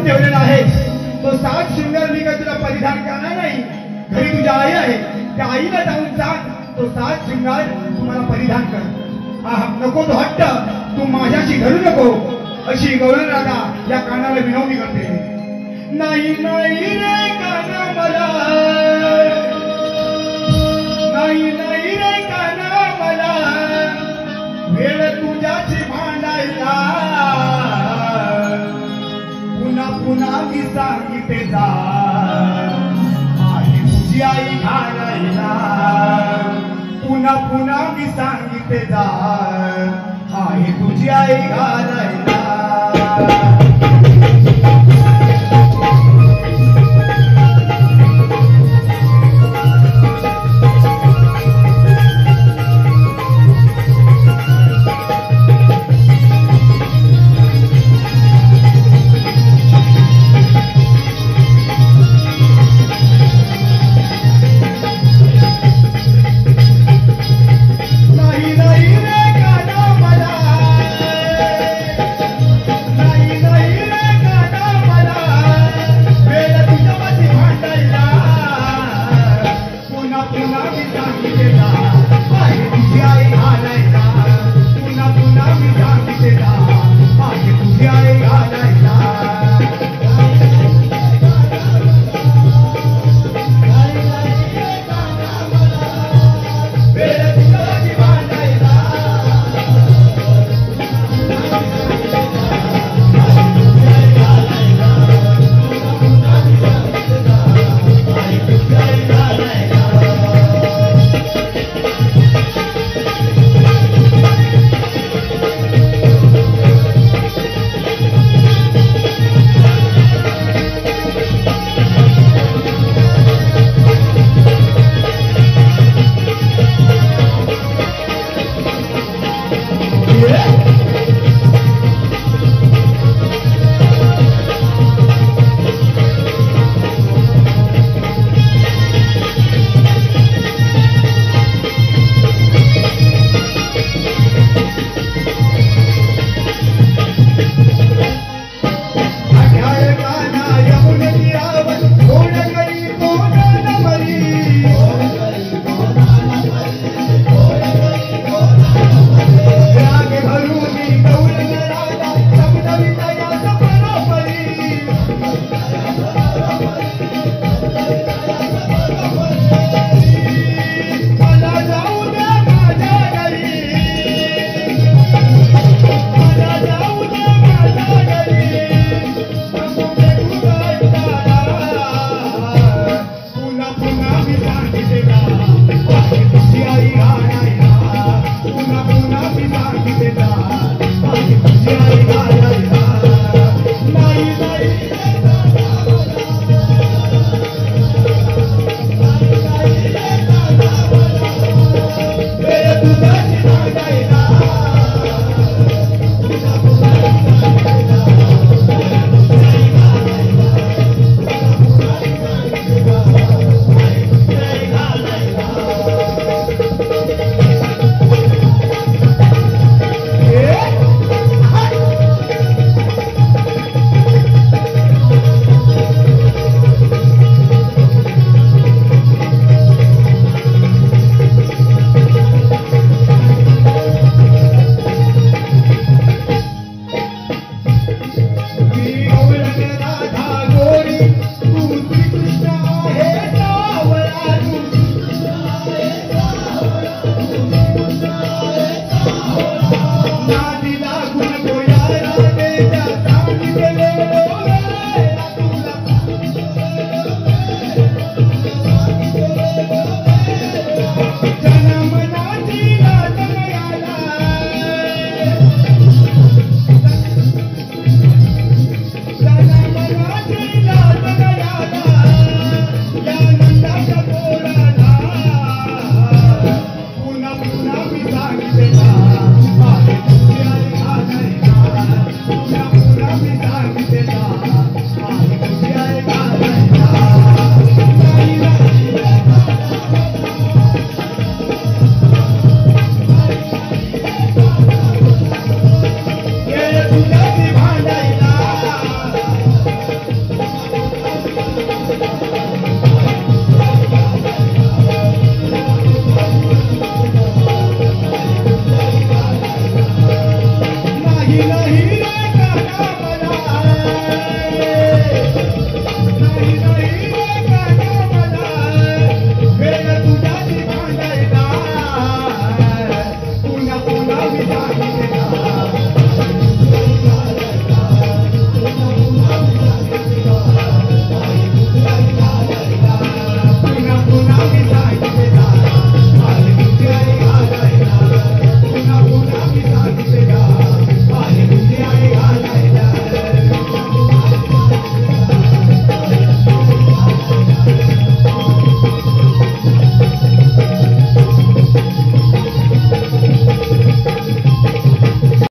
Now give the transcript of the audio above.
ठेवलेला आहे तो सात शृंगार मी काय तुला परिधान करणार नाही। घरी तुझी आई आहे त्या आईला जाऊन सांग तो सात शृंगार तुम्हाला परिधान कर। हा नको तो हट्ट तू माझ्याशी घडू नको अशी गौरराधा या कानाला विनवणी करते। नाही नाही रे काना मला, नाही नाही रे काना मला, वेळ तुझ्याची भांडायला पुन्हा पुन्हा मी सांगिते जा आहे तुझी आई घालायला, पुन्हा पुन्हा मी सांगिते जा आहे तुझी आई घालायला। पुन्हा पुन्हा मी सांगितले